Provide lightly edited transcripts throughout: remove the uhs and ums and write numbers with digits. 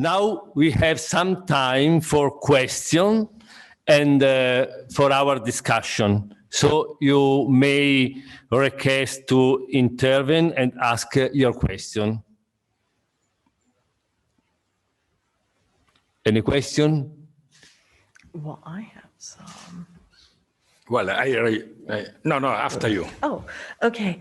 Now we have some time for question and for our discussion. So you may request to intervene and ask your question. Any question? Well, I have some. Well, no, after you. Oh, okay.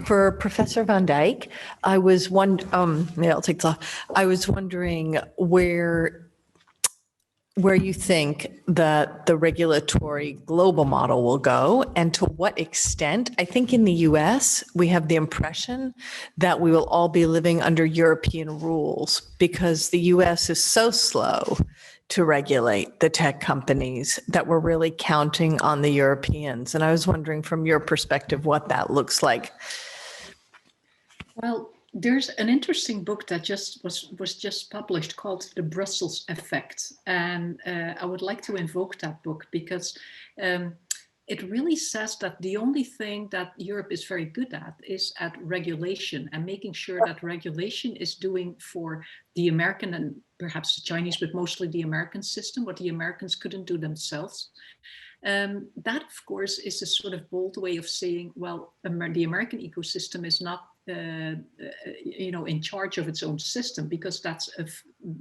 For Professor Van Dijk, I was I'll take this off. I was wondering where you think that the regulatory global model will go and to what extent. I think in the US, we have the impression that we will all be living under European rules because the US is so slow to regulate the tech companies that we're really counting on the Europeans. And I was wondering from your perspective what that looks like. Well, there's an interesting book that was just published called The Brussels Effect. And I would like to invoke that book because it really says that the only thing that Europe is very good at is at regulation and making sure that regulation is doing for the American and perhaps the Chinese, but mostly the American system, what the Americans couldn't do themselves. That, of course, is a sort of bold way of saying, well, the American ecosystem is not in charge of its own system, because that's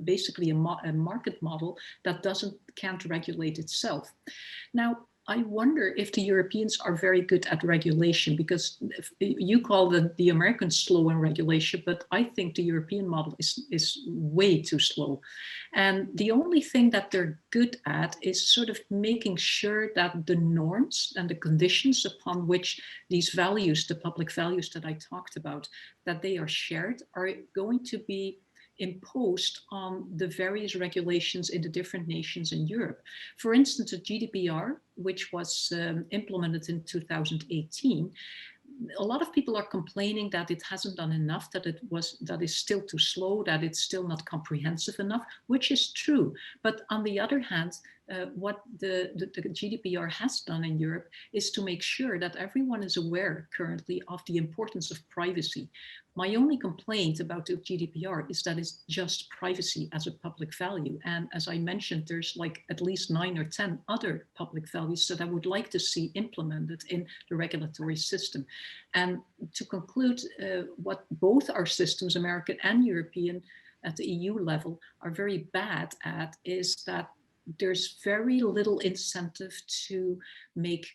basically a market model that can't regulate itself. Now, I wonder if the Europeans are very good at regulation, because you call the Americans slow in regulation, but I think the European model is way too slow. And the only thing that they're good at is sort of making sure that the norms and the conditions upon which these values, the public values that I talked about, that they are shared, are going to be imposed on the various regulations in the different nations in Europe. For instance, the GDPR, which was implemented in 2018, a lot of people are complaining that it hasn't done enough, that it's still too slow, that it's still not comprehensive enough, which is true. But on the other hand, what the GDPR has done in Europe is to make sure that everyone is aware currently of the importance of privacy. My only complaint about the GDPR is that it's just privacy as a public value. And as I mentioned, there's like at least 9 or 10 other public values that I would like to see implemented in the regulatory system. And to conclude, what both our systems, American and European, at the EU level, are very bad at is that there's very little incentive to make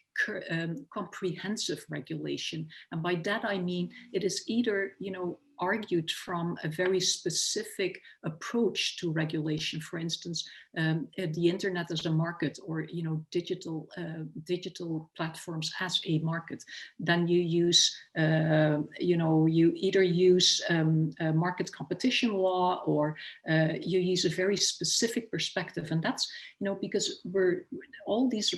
comprehensive regulation. And by that, I mean, it is either, argued from a very specific approach to regulation. For instance, the internet as a market, or digital platforms as a market. Then you use you either use market competition law, or you use a very specific perspective, and that's because all these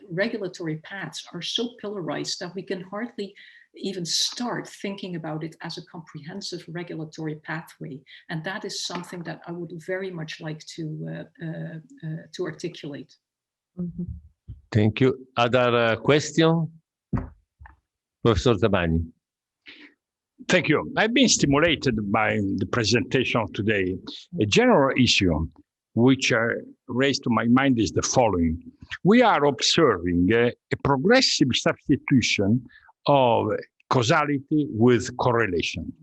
regulatory paths are so pillarized that we can hardly even start thinking about it as a comprehensive regulatory pathway. And that is something that I would very much like to articulate. Mm-hmm. Thank you. Other question? Professor Zamagni. Thank you. I've been stimulated by the presentation of today. A general issue which raised to my mind is the following. We are observing a progressive substitution of causality with correlation.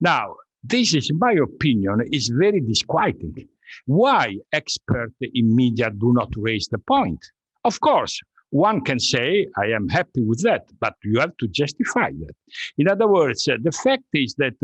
Now, this is, in my opinion, is very disquieting. Why experts in media do not raise the point? Of course, one can say, I am happy with that, but you have to justify that. In other words, the fact is that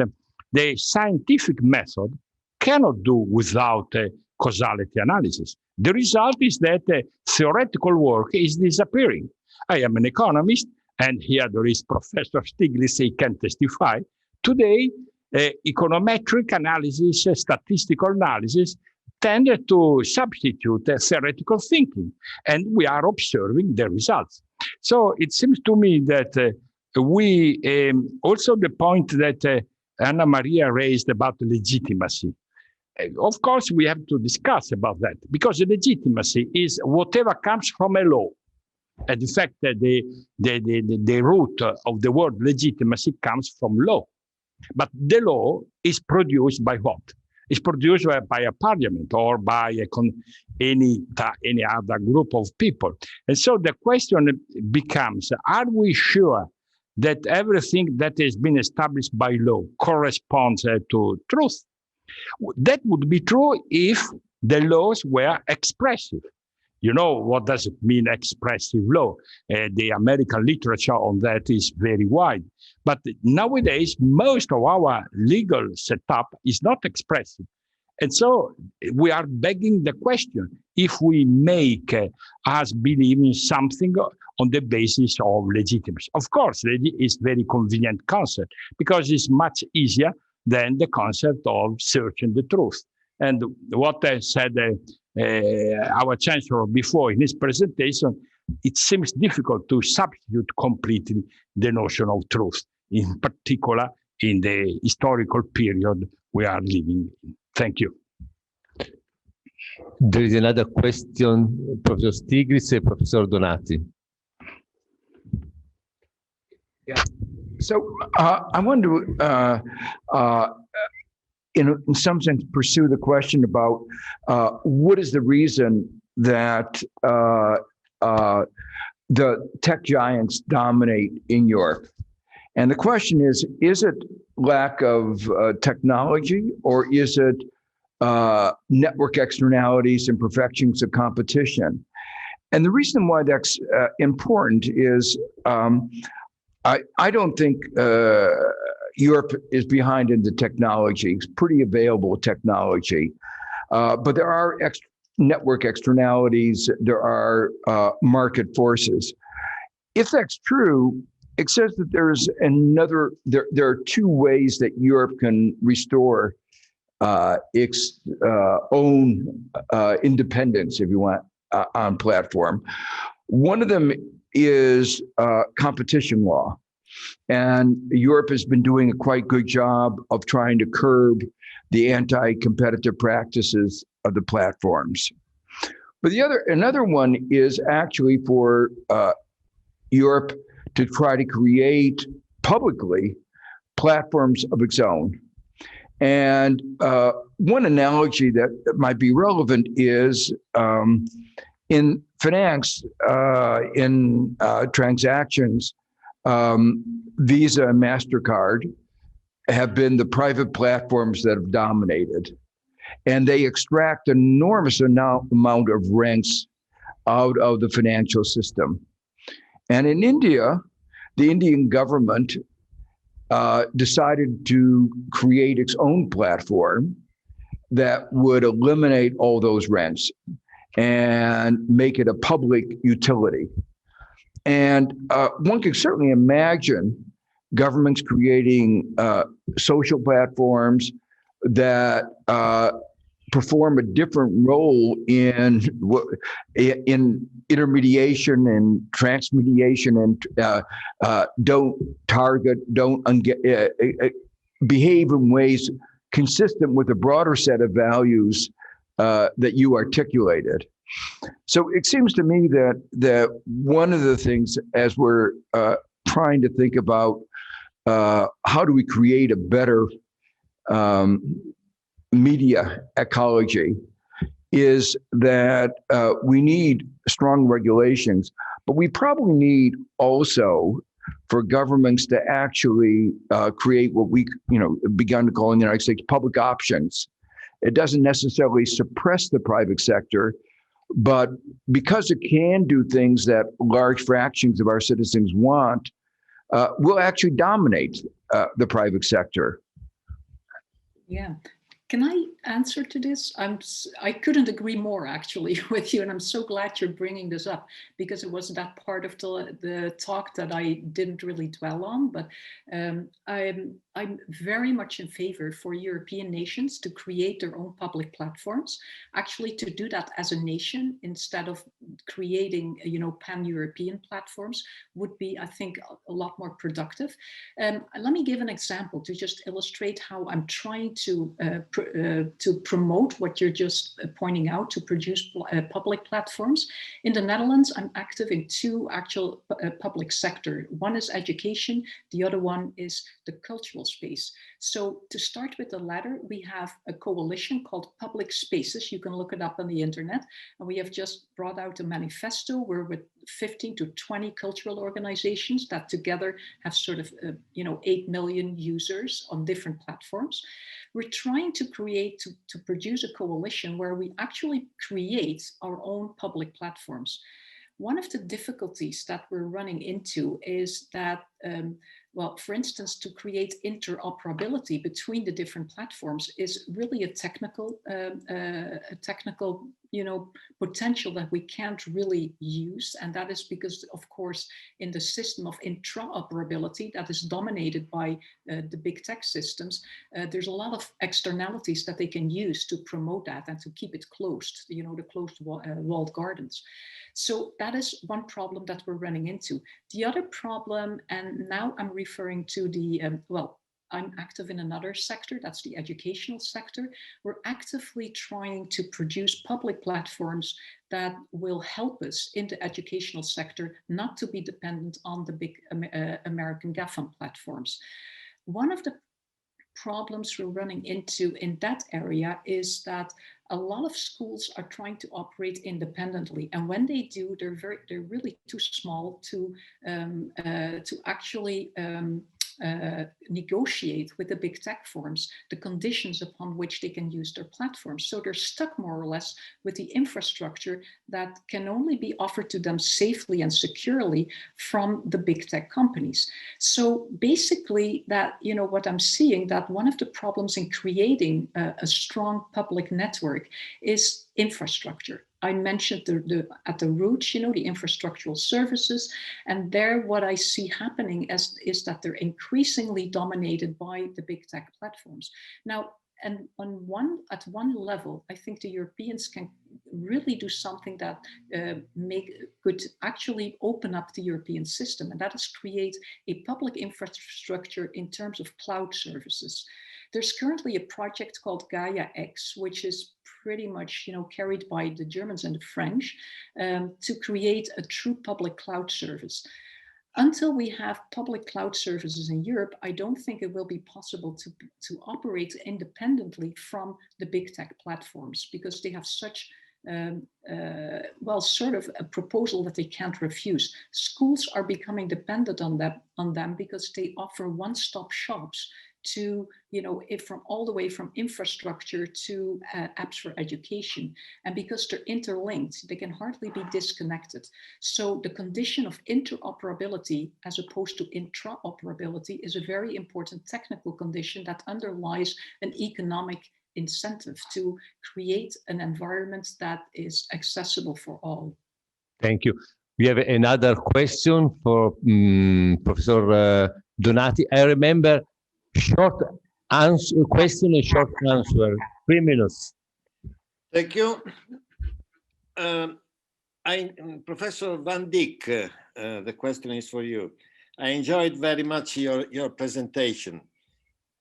the scientific method cannot do without causality analysis. The result is that theoretical work is disappearing. I am an economist, and here there is Professor Stiglitz, he can testify. Today, econometric analysis, statistical analysis tend to substitute theoretical thinking, and we are observing the results. So it seems to me that we, also the point that Anna Maria raised about legitimacy. Of course, we have to discuss about that, because legitimacy is whatever comes from a law. And in fact, the root of the word legitimacy comes from law. But the law is produced by what? is produced by a parliament or by any other group of people. And so the question becomes, are we sure that everything that has been established by law corresponds to truth? That would be true if the laws were expressive. You know, what does it mean, expressive law? The American literature on that is very wide. But nowadays, most of our legal setup is not expressive. And so we are begging the question, if we make us believe in something on the basis of legitimacy. Of course, it's a very convenient concept because it's much easier than the concept of searching the truth. And what I said our chancellor before in his presentation, it seems difficult to substitute completely the notion of truth, in particular in the historical period we are living in. Thank you. There is another question, Professor Stiglitz and Professor Donati. Yeah. So I wanted to, in some sense, pursue the question about what is the reason that the tech giants dominate in Europe? And the question is it lack of technology, or is it network externalities and perfections of competition? And the reason why that's important is I don't think Europe is behind in the technology. It's pretty available technology. But there are network externalities, there are market forces. If that's true, it says that there's there are two ways that Europe can restore its own independence, if you want, on platform. One of them is competition law. And Europe has been doing a quite good job of trying to curb the anti-competitive practices of the platforms. But another one is actually for Europe to try to create publicly platforms of its own. And one analogy that might be relevant is in finance, in transactions, Visa and MasterCard have been the private platforms that have dominated. And they extract an enormous amount of rents out of the financial system. And in India, the Indian government decided to create its own platform that would eliminate all those rents and make it a public utility. And one could certainly imagine governments creating social platforms that perform a different role in intermediation and transmediation, and don't behave in ways consistent with the broader set of values that you articulated. So it seems to me that one of the things, as we're trying to think about how do we create a better media ecology, is that we need strong regulations, but we probably need also for governments to actually create what we begun to call in the United States public options. It doesn't necessarily suppress the private sector, but because it can do things that large fractions of our citizens want, will actually dominate the private sector. Yeah. Can I answer to this? I couldn't agree more actually with you, and I'm so glad you're bringing this up, because it was that part of the talk that I didn't really dwell on. But I'm very much in favor for European nations to create their own public platforms, actually to do that as a nation instead of creating, pan-European platforms would be, I think, a lot more productive. Let me give an example to just illustrate how I'm trying to to promote what you're just pointing out, to produce public platforms. In the Netherlands, I'm active in two actual public sector. One is education, the other one is the cultural space. So to start with the latter, we have a coalition called Public Spaces. You can look it up on the internet. And we have just brought out a manifesto. We're with 15 to 20 cultural organizations that together have sort of, 8 million users on different platforms. We're trying to create, to produce a coalition where we actually create our own public platforms. One of the difficulties that we're running into is that, well, for instance, to create interoperability between the different platforms is really a technical, potential that we can't really use. And that is because, of course, in the system of intraoperability that is dominated by the big tech systems, there's a lot of externalities that they can use to promote that and to keep it closed, the closed walled gardens. So that is one problem that we're running into. The other problem, and now I'm referring to the, I'm active in another sector, that's the educational sector. We're actively trying to produce public platforms that will help us in the educational sector not to be dependent on the big American GAFAM platforms. One of the problems we're running into in that area is that a lot of schools are trying to operate independently, and when they do, they're really too small to actually negotiate with the big tech firms the conditions upon which they can use their platforms. So they're stuck more or less with the infrastructure that can only be offered to them safely and securely from the big tech companies. So basically that, what I'm seeing, that one of the problems in creating a strong public network is infrastructure. I mentioned at the roots, the infrastructural services, and there what I see happening is that they're increasingly dominated by the big tech platforms. Now, and at one level, I think the Europeans can really do something that could actually open up the European system, and that is create a public infrastructure in terms of cloud services. There's currently a project called Gaia X, which is pretty much carried by the Germans and the French to create a true public cloud service. Until we have public cloud services in Europe, I don't think it will be possible to operate independently from the big tech platforms, because they have such sort of a proposal that they can't refuse. Schools are becoming dependent on them because they offer one-stop shops to, from all the way from infrastructure to apps for education. And because they're interlinked, they can hardly be disconnected. So the condition of interoperability as opposed to intraoperability is a very important technical condition that underlies an economic incentive to create an environment that is accessible for all. Thank you. We have another question for Professor Donati. I remember short question and short answer, 3 minutes. Thank you. Professor Van Dijk, the question is for you. I enjoyed very much your presentation.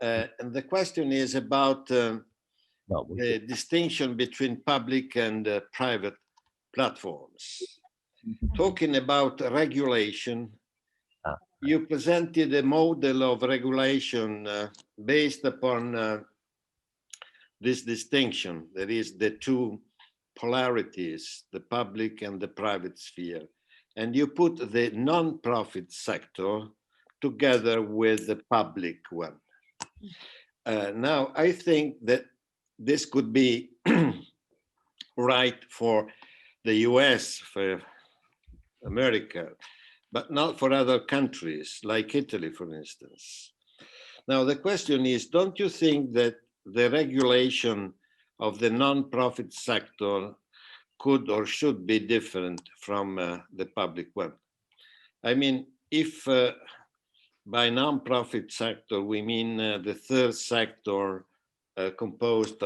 And the question is about the distinction between public and private platforms. Talking about regulation, you presented a model of regulation based upon this distinction. There is the two polarities, the public and the private sphere. And you put the non-profit sector together with the public one. Now, I think that this could be right for the US, for America, but not for other countries like Italy, for instance. Now, the question is, don't you think that the regulation of the non-profit sector could or should be different from the public one? I mean, if by non-profit sector, we mean the third sector composed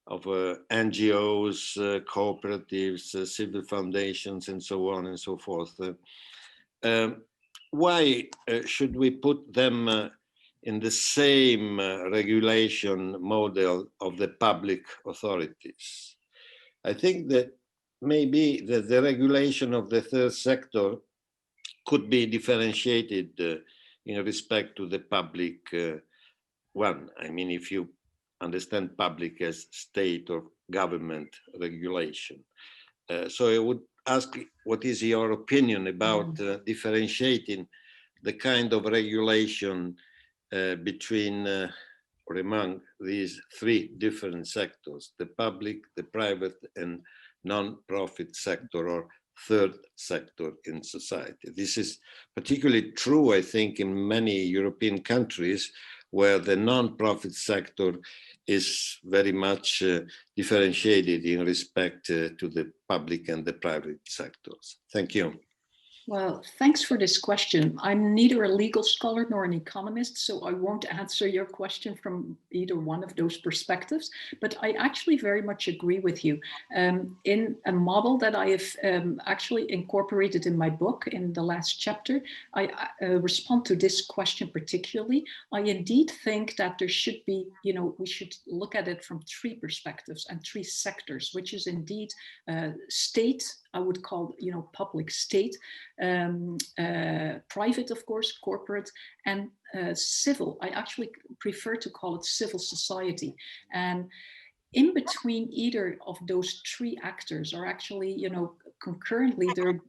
of NGOs, cooperatives, civil foundations, and so on and so forth. Why should we put them in the same regulation model of the public authorities. I think that maybe the regulation of the third sector could be differentiated in respect to the public one. I mean, if you understand public as state or government regulation. So I would ask, what is your opinion about differentiating the kind of regulation between or among these three different sectors, the public, the private, and non-profit sector, or third sector in society? This is particularly true, I think, in many European countries where the non-profit sector is very much differentiated in respect to the public and the private sectors. Thank you. Well, thanks for this question. I'm neither a legal scholar nor an economist, so I won't answer your question from either one of those perspectives, but I actually very much agree with you. In a model that I have actually incorporated in my book in the last chapter, I respond to this question particularly. I indeed think that there should be, we should look at it from three perspectives and three sectors, which is indeed state, I would call, public state, private, of course, corporate, and civil. I actually prefer to call it civil society. And in between either of those three actors, or actually, concurrently, there are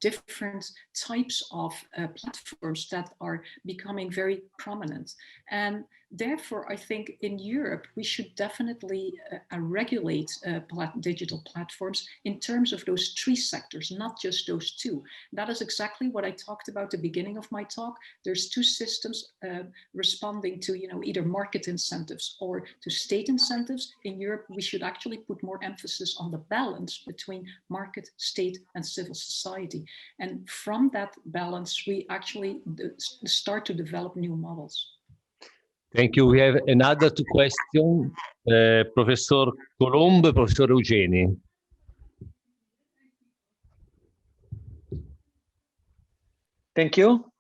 different types of platforms that are becoming very prominent. And therefore, I think in Europe, we should definitely regulate digital platforms in terms of those three sectors, not just those two. That is exactly what I talked about at the beginning of my talk. There's two systems responding to either market incentives or to state incentives. In Europe, we should actually put more emphasis on the balance between market, state, and civil society. And from that balance, we actually start to develop new models. Thank you. We have another two questions, Professor Colombo, Professor Eugeni. Thank you.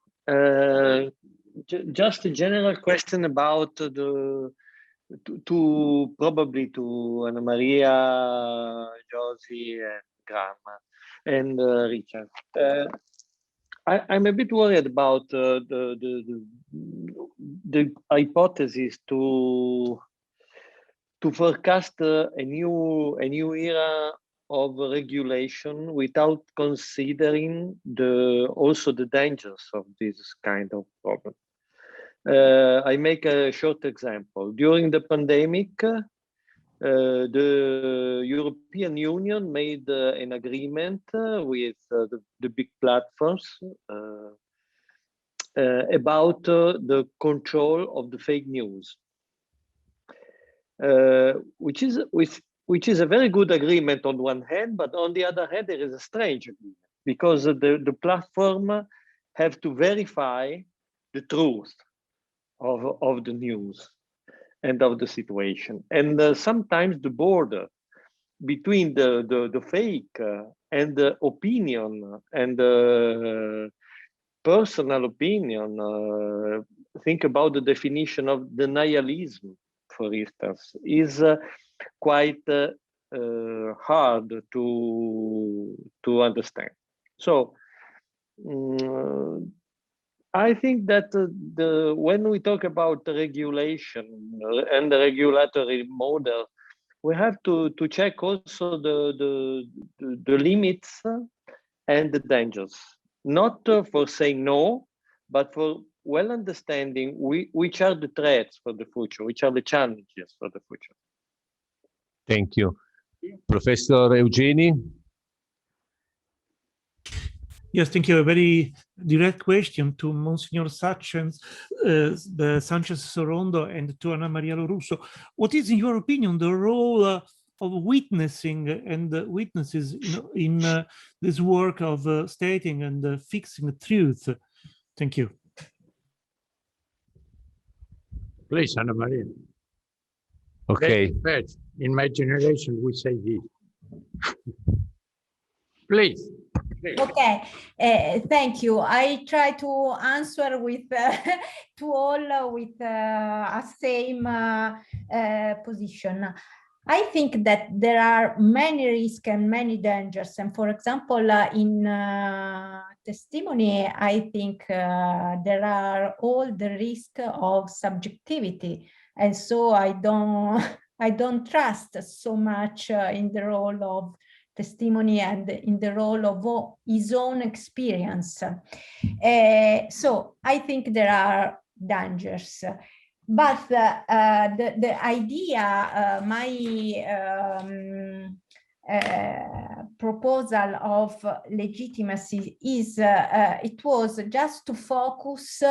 Just a general question about probably to Anna Maria, Josie, and Graham, and Richard. I'm a bit worried about the hypothesis to forecast a new era of regulation without considering also the dangers of this kind of problem. I make a short example. During the pandemic, the European Union made an agreement with the big platforms about the control of the fake news, which is a very good agreement on one hand, but on the other hand, there is a strange agreement because the platform have to verify the truth of the news and of the situation. And sometimes the border between the fake and the opinion and the personal opinion, think about the definition of denialism, for instance, is quite hard to understand. So I think that when we talk about the regulation and the regulatory model, we have to check also the limits and the dangers, not for saying no, but for well understanding which are the threats for the future, which are the challenges for the future. Thank you. Professor Eugeni? Yes, thank you. A very direct question to Monsignor Sanchez Sorondo and to Anna Maria Lorusso. What is, in your opinion, the role of witnessing and witnesses in this work of stating and fixing the truth? Thank you. Please, Anna Maria. Okay. In my generation, we say this. Please. Okay, thank you. I try to answer with to all with a same position. I think that there are many risks and many dangers. And for example, in testimony, I think there are all the risk of subjectivity. And so I don't trust so much in the role of testimony and in the role of his own experience. So I think there are dangers. But the idea, my proposal of legitimacy is, it was just to focus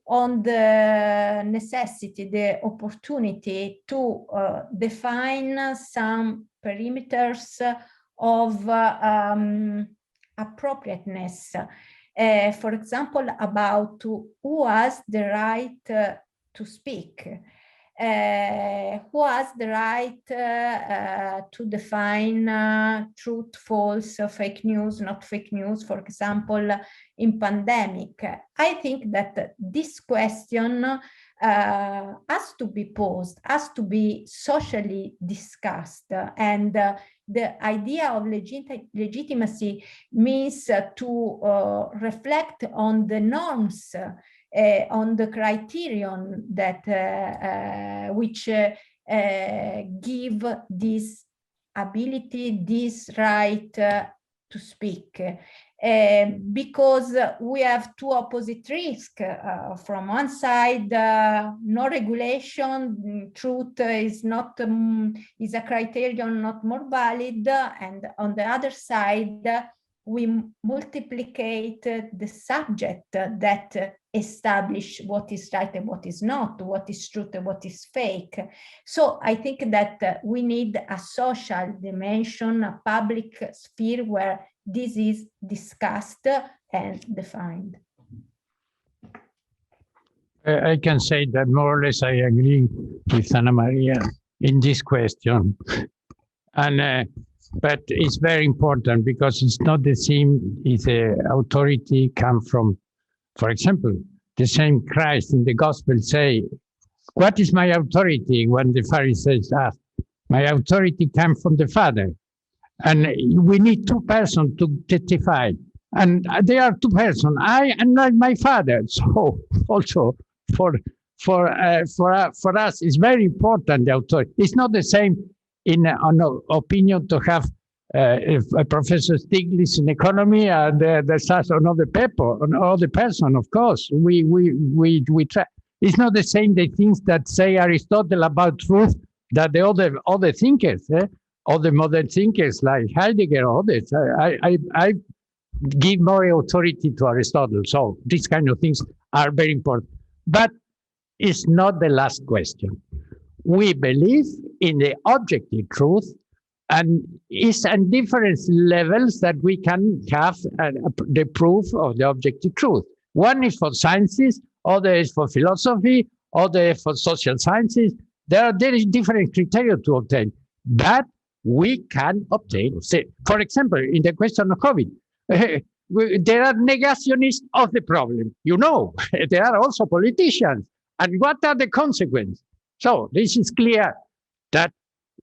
on the necessity, the opportunity to define some perimeters of appropriateness. For example, about who has the right to speak, who has the right to define truth, false, fake news, not fake news, for example, in pandemic. I think that this question has to be posed, has to be socially discussed, and the idea of legitimacy means to reflect on the norms, on the criterion that which give this ability, this right to speak. Because we have two opposite risks. From one side, no regulation, truth is not is a criterion not more valid, and on the other side, we multiplicate the subject that establish what is right and what is not, what is truth and what is fake. So I think that we need a social dimension, a public sphere where this is discussed and defined. I can say that more or less I agree with Anna Maria in this question. And but it's very important because it's not the same if the authority comes from, for example, the same Christ in the gospel say, what is my authority? When the Pharisees ask, my authority comes from the Father. And we need two persons to testify. And they are two persons, I and not my Father. So also for us, it's very important, the authority. It's not the same in an opinion to have a Professor Stiglitz in economy and there's another people, another person, of course. We try. It's not the same the things that say Aristotle about truth that the other thinkers, other modern thinkers like Heidegger or others. I give more authority to Aristotle. So these kind of things are very important. But it's not the last question. We believe in the objective truth, and it's at different levels that we can have the proof of the objective truth. One is for sciences, other is for philosophy, other is for social sciences. There is different criteria to obtain, but we can obtain. Say, for example, in the question of COVID, there are negationists of the problem. You know, there are also politicians. And what are the consequences? So this is clear that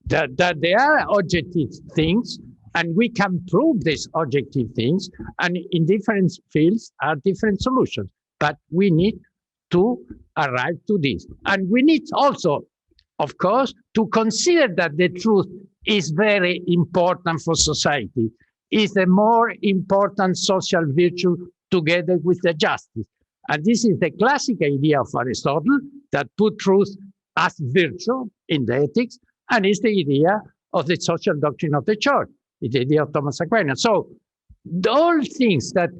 there are objective things, and we can prove these objective things, and in different fields are different solutions. But we need to arrive to this. And we need also, of course, to consider that the truth is very important for society, is the more important social virtue together with the justice. And this is the classic idea of Aristotle that put truth as virtue in the ethics, and is the idea of the social doctrine of the church, it's the idea of Thomas Aquinas. So all things that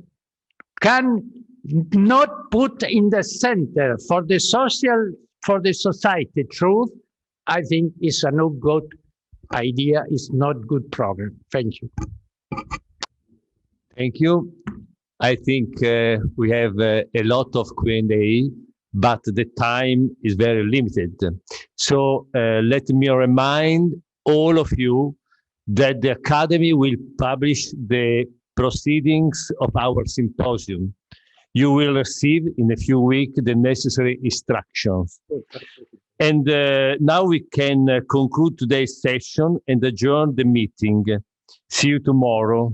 can not put in the center for the society truth, I think is a no good idea, is not good program. Thank you. Thank you. I think we have a lot of Q&A, but the time is very limited. So let me remind all of you that the Academy will publish the proceedings of our symposium. You will receive in a few weeks the necessary instructions. And now we can conclude today's session and adjourn the meeting. See you tomorrow.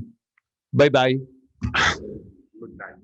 Bye-bye. Good night.